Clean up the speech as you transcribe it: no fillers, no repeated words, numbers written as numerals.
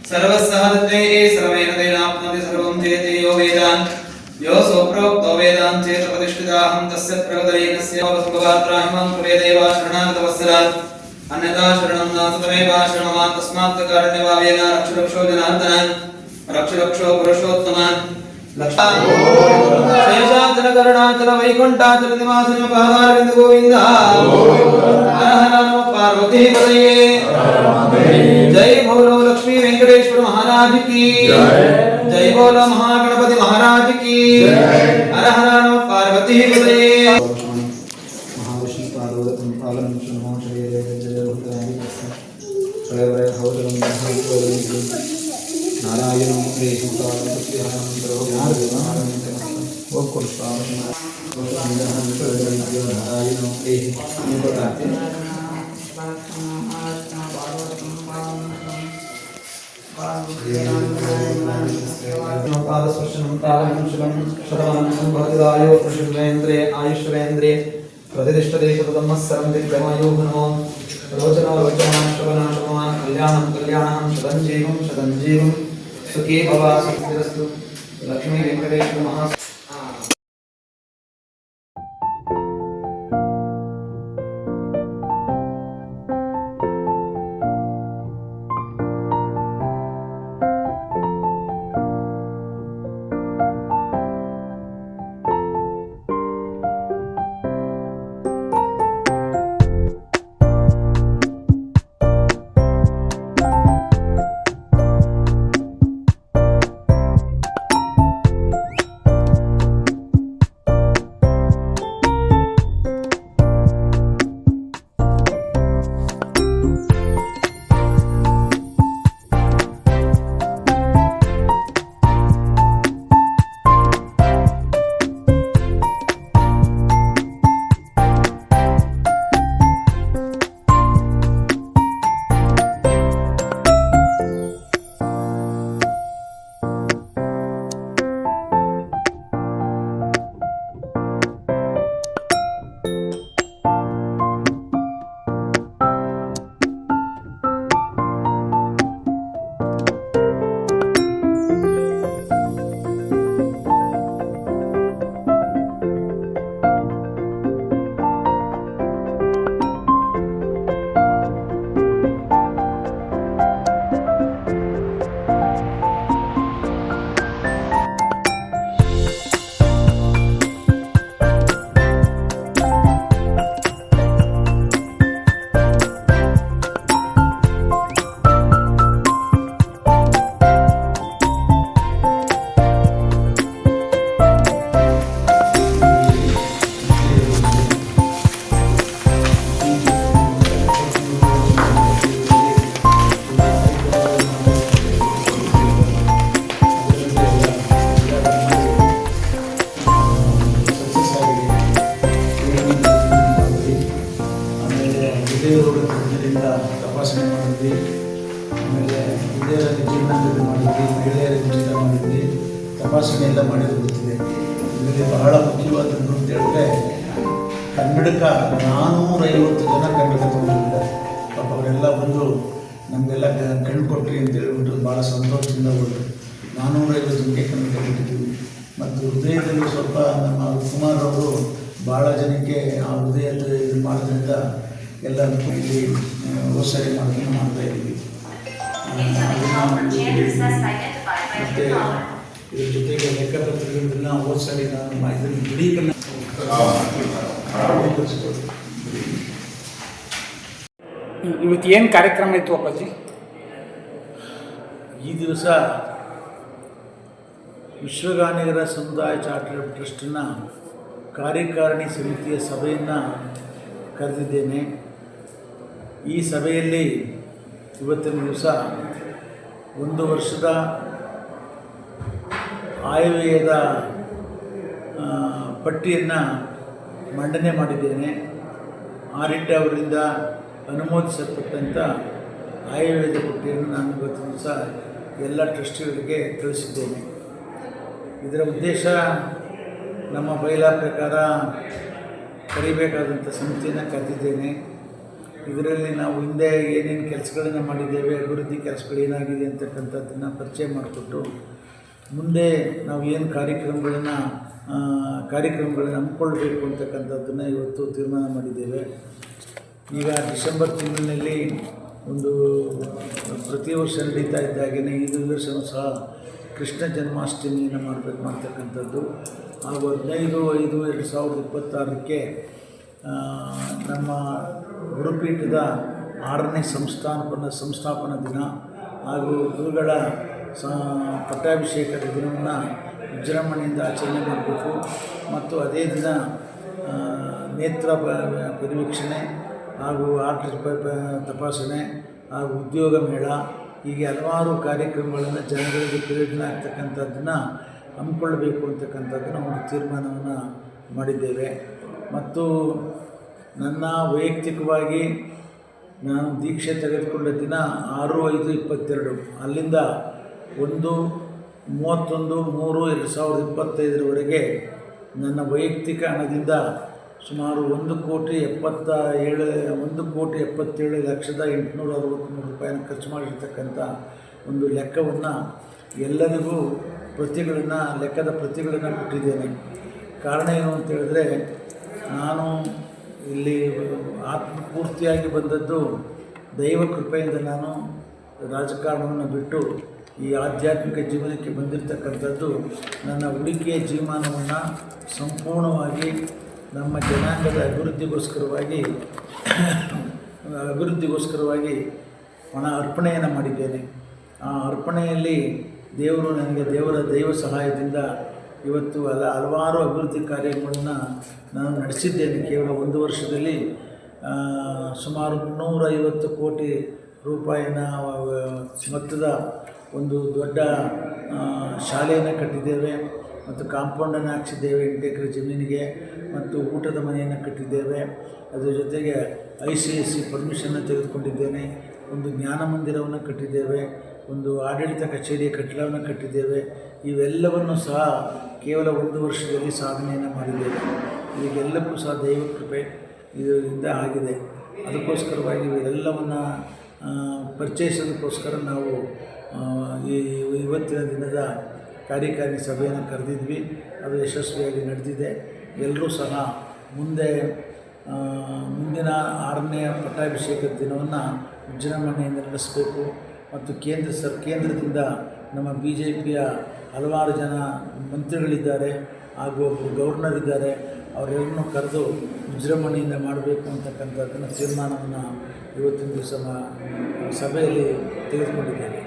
सर्वस्सहदत्ते सर्वेण तेनाप्नोति सर्वं चेति यो वेदान् यो सोप्रोक्तो वेदान् चेत् प्रतिष्ठिताहं तस्य प्रगतैकस्य वसुभगात्राहिमं कुर्वेदेव शरणागतवत्सलान् अन्यथा शरणं नासतमेव शरणमान् तस्मात् कारुण्यभावेन रक्षरक्षो जनार्दनान् रक्षरक्षो पुरुषोत्तमान् शेषाचल करुणाचल वैकुंठाचल निवासन पादारविंद गोविंद हर हर नमः पार्वती पतये जय बोलो लक्ष्मी वेंकटेश्वर महाराज की जय बोलो महागणपति महाराज की हर हर नमः पार्वती पतये महाविष्णु पार्वती पालन नमो श्री जय जय भूतनाथ जय भौरवं नारायण आयुष्वेन्द्रिय प्रतिष्ठते शततमस्सरं दिव्यमायुः नमो रोचनो रोचमान् श्रवणं श्रवणान् कल्याणं कल्याणं शतं जीवं सुखी भव सुखिरस्तु लक्ष्मी वेंकटेश्वर महा ತಪಾಸಣೆ ಮಾಡಿದ್ವಿ. ಆಮೇಲೆ ಹಿರಿಯರಲ್ಲಿ ಜೀರ್ಣಾಂಗದ ಮಾಡಿದ್ವಿ, ಮಹಿಳೆಯರಿಗೆ ಜೀರ್ಣ ಮಾಡಿದ್ವಿ, ತಪಾಸಣೆ ಎಲ್ಲ ಮಾಡಿದ್ದು ಗೊತ್ತಿದೆ. ಇದರಲ್ಲಿ ಬಹಳ ಮುಖ್ಯವಾದದ್ದು ಅಂತ ಹೇಳಿದ್ರೆ ಕನ್ನಡಕ 450 ಜನ ಕನ್ನಡಕ ತಗೊಂಡಿದ್ದಾರೆ. ಪಾಪ ಅವರೆಲ್ಲ ಬಂದು ನಮಗೆಲ್ಲ ಕಣ್ಣು ಕೊಟ್ರಿ ಅಂತ ಹೇಳ್ಬಿಟ್ಟು ಭಾಳ ಸಂತೋಷದಿಂದ ಹೋದರು. 450 ಜನಕ್ಕೆ ಕನ್ನಡಕ ಕೊಟ್ಟಿದ್ದೀವಿ. ಮತ್ತು ಹೃದಯದಲ್ಲಿ ಸ್ವಲ್ಪ ನಮ್ಮ ಕುಮಾರ್ ಅವರು ಭಾಳ ಜನಕ್ಕೆ ಆ ಹೃದಯದ ಇದು ಮಾಡೋದ್ರಿಂದ ಎಲ್ಲ ಇಲ್ಲಿ ಹೋಸರಿ ಮಾಡೋದನ್ನು ಮಾಡ್ತಾ ಇದ್ದೀವಿ. ಮತ್ತು ಇದ್ರ ಜೊತೆಗೆ ಲೆಕ್ಕಪತ್ರಗಳನ್ನ ಹೋಸರಿ ನಾನು ಇದನ್ನು ದೃಢೀಕರಣ ಇವತ್ತು ಏನು ಕಾರ್ಯಕ್ರಮ ಇತ್ತು ಅಪ್ಪಾಜಿ? ಈ ದಿವಸ ವಿಶ್ವಗಾನಿಗರ ಸಮುದಾಯ ಚಾರಿಟಬಲ್ ಟ್ರಸ್ಟ್ನ ಕಾರ್ಯಕಾರಿಣಿ ಸಮಿತಿಯ ಸಭೆಯನ್ನು ಕರೆದಿದ್ದೇನೆ. ಈ ಸಭೆಯಲ್ಲಿ ಇವತ್ತಿನ ದಿವಸ 1 ವರ್ಷದ ಆಯವ್ಯಯದ ಪಟ್ಟಿಯನ್ನು ಮಂಡನೆ ಮಾಡಿದ್ದೇನೆ. ಆಡಿಟ್ ಅವರಿಂದ ಅನುಮೋದಿಸಲ್ಪಟ್ಟಂಥ ಆಯವ್ಯಯದ ಪಟ್ಟಿಯನ್ನು ನಾನು ಇವತ್ತಿನ ದಿವಸ ಎಲ್ಲ ಟ್ರಸ್ಟಿಗಳಿಗೆ ಕಳಿಸಿದ್ದೇನೆ. ಇದರ ಉದ್ದೇಶ ನಮ್ಮ ಬಯಲ ಪ್ರಕಾರ ಕರಿಬೇಕಾದಂಥ ಸಮಿತಿಯನ್ನು ಕರೆದಿದ್ದೇನೆ. ಇದರಲ್ಲಿ ನಾವು ಹಿಂದೆ ಏನೇನು ಕೆಲಸಗಳನ್ನು ಮಾಡಿದ್ದೇವೆ, ಅಭಿವೃದ್ಧಿ ಕೆಲಸಗಳು ಏನಾಗಿದೆ ಅಂತಕ್ಕಂಥದ್ದನ್ನು ಪರಿಚಯ ಮಾಡಿಕೊಟ್ಟು ಮುಂದೆ ನಾವು ಏನು ಕಾರ್ಯಕ್ರಮಗಳನ್ನು ಹಮ್ಮಿಕೊಳ್ಬೇಕು ಅಂತಕ್ಕಂಥದ್ದನ್ನು ಇವತ್ತು ತೀರ್ಮಾನ ಮಾಡಿದ್ದೇವೆ. ಈಗ ಡಿಸೆಂಬರ್ ತಿಂಗಳಿನಲ್ಲಿ ಒಂದು ಪ್ರತಿ ವರ್ಷ ನಡೀತಾ ಇದ್ದಾಗೇ ಈ ವರ್ಷವೂ ಸಹ ಕೃಷ್ಣ ಜನ್ಮಾಷ್ಟಮಿಯನ್ನು ಮಾಡ್ತಕ್ಕಂಥದ್ದು. ಹಾಗೂ 15/5/2026 ನಮ್ಮ ಗುರುಪೀಠದ 6ನೇ ಸಂಸ್ಥಾಪನಾ ದಿನ ಹಾಗೂ ಗುರುಗಳ ಪಟ್ಟಾಭಿಷೇಕದ ದಿನವನ್ನು ವಿಜೃಂಭಣೆಯಿಂದ ಆಚರಣೆ ಮಾಡಬೇಕು. ಮತ್ತು ಅದೇ ದಿನ ನೇತ್ರ ಪರಿವೀಕ್ಷಣೆ ಹಾಗೂ ತಪಾಸಣೆ ಹಾಗೂ ಉದ್ಯೋಗ ಮೇಳ, ಹೀಗೆ ಹಲವಾರು ಕಾರ್ಯಕ್ರಮಗಳನ್ನು ಜನಗಳಿಗೆ ಪ್ರಯೋಜನ ಆಗ್ತಕ್ಕಂಥದ್ದನ್ನು ಹಮ್ಮಿಕೊಳ್ಬೇಕು ಅಂತಕ್ಕಂಥದ್ದನ್ನು ಒಂದು ತೀರ್ಮಾನವನ್ನು ಮಾಡಿದ್ದೇವೆ. ಮತ್ತು ನನ್ನ ವೈಯಕ್ತಿಕವಾಗಿ ನಾನು ದೀಕ್ಷೆ ತೆಗೆದುಕೊಂಡ ದಿನ 6/5/22, ಅಲ್ಲಿಂದ 1/31/3/2025 ನನ್ನ ವೈಯಕ್ತಿಕ ಹಣದಿಂದ ಸುಮಾರು 1,77,863 ರೂಪಾಯಿನ ಖರ್ಚು ಮಾಡಿರ್ತಕ್ಕಂಥ ಒಂದು ಲೆಕ್ಕವನ್ನು ಎಲ್ಲರಿಗೂ ಲೆಕ್ಕದ ಪ್ರತಿಗಳನ್ನು ಕೊಟ್ಟಿದ್ದೇನೆ. ಕಾರಣ ಏನು ಅಂತ ಹೇಳಿದ್ರೆ, ನಾನು ಇಲ್ಲಿ ಆತ್ಮಪೂರ್ತಿಯಾಗಿ ಬಂದದ್ದು ದೈವ ಕೃಪೆಯಿಂದ. ನಾನು ರಾಜಕಾರಣವನ್ನು ಬಿಟ್ಟು ಈ ಆಧ್ಯಾತ್ಮಿಕ ಜೀವನಕ್ಕೆ ಬಂದಿರತಕ್ಕಂಥದ್ದು ನನ್ನ ಉಳಿಕೆಯ ಜೀವನವನ್ನು ಸಂಪೂರ್ಣವಾಗಿ ನಮ್ಮ ಜನಾಂಗದ ಅಭಿವೃದ್ಧಿಗೋಸ್ಕರವಾಗಿ ಹಣ ಅರ್ಪಣೆಯನ್ನು ಮಾಡಿದ್ದೇನೆ. ಆ ಅರ್ಪಣೆಯಲ್ಲಿ ದೇವರು ನನಗೆ ದೈವ ಸಹಾಯದಿಂದ ಇವತ್ತು ಹಲವಾರು ಅಭಿವೃದ್ಧಿ ಕಾರ್ಯಗಳನ್ನು ನಾನು ನಡೆಸಿದ್ದೇನೆ. ಕೇವಲ ಒಂದು ವರ್ಷದಲ್ಲಿ ಸುಮಾರು 350 ಕೋಟಿ ರೂಪಾಯಿನ ಮೊತ್ತದ ಒಂದು ದೊಡ್ಡ ಶಾಲೆಯನ್ನು ಕಟ್ಟಿದ್ದೇವೆ ಮತ್ತು ಕಾಂಪೌಂಡನ್ನು ಹಾಕ್ಸಿದ್ದೇವೆ 8 ಎಕರೆ ಜಮೀನಿಗೆ, ಮತ್ತು ಊಟದ ಮನೆಯನ್ನು ಕಟ್ಟಿದ್ದೇವೆ. ಅದರ ಜೊತೆಗೆ ICSE ಪರ್ಮಿಷನ್ನ ತೆಗೆದುಕೊಂಡಿದ್ದೇನೆ. ಒಂದು ಜ್ಞಾನ ಮಂದಿರವನ್ನು ಕಟ್ಟಿದ್ದೇವೆ, ಒಂದು ಆಡಳಿತ ಕಚೇರಿಯ ಕಟ್ಟಡವನ್ನು ಕಟ್ಟಿದ್ದೇವೆ. ಇವೆಲ್ಲವನ್ನು ಸಹ ಕೇವಲ ಒಂದು ವರ್ಷದಲ್ಲಿ ಸಾಧನೆಯನ್ನು ಮಾಡಿದ್ದೇವೆ. ಇದಕ್ಕೆಲ್ಲಕ್ಕೂ ಸಹ ದೈವ ಕೃಪೆ ಇದರಿಂದ ಆಗಿದೆ. ಅದಕ್ಕೋಸ್ಕರವಾಗಿ ಇವೆಲ್ಲವನ್ನು ಪರಿಚಯಿಸೋದಕ್ಕೋಸ್ಕರ ನಾವು ಇವತ್ತಿನ ದಿನದ ಕಾರ್ಯಕಾರಿಣಿ ಸಭೆಯನ್ನು ಕರೆದಿದ್ವಿ. ಅದು ಯಶಸ್ವಿಯಾಗಿ ನಡೆದಿದೆ. ಎಲ್ಲರೂ ಸಹ ಮುಂದಿನ 6ನೇ ಪಟ್ಟಾಭಿಷೇಕದ ದಿನವನ್ನು ವಿಜೃಂಭಣೆಯಿಂದ ನಡೆಸಬೇಕು. ಮತ್ತು ಕೇಂದ್ರದಿಂದ ನಮ್ಮ BJPಯ ಹಲವಾರು ಜನ ಮಂತ್ರಿಗಳಿದ್ದಾರೆ ಹಾಗೂ ಒಬ್ಬರು ಗವರ್ನರ್ ಇದ್ದಾರೆ. ಅವರೆಲ್ಲರನ್ನೂ ಕರೆದು ವಿಜೃಂಭಣೆಯಿಂದ ಮಾಡಬೇಕು ಅಂತಕ್ಕಂಥದ್ದನ್ನು ತೀರ್ಮಾನವನ್ನು ಇವತ್ತಿನ ದಿವಸ ಸಭೆಯಲ್ಲಿ ತೆಗೆದುಕೊಂಡಿದ್ದೇವೆ.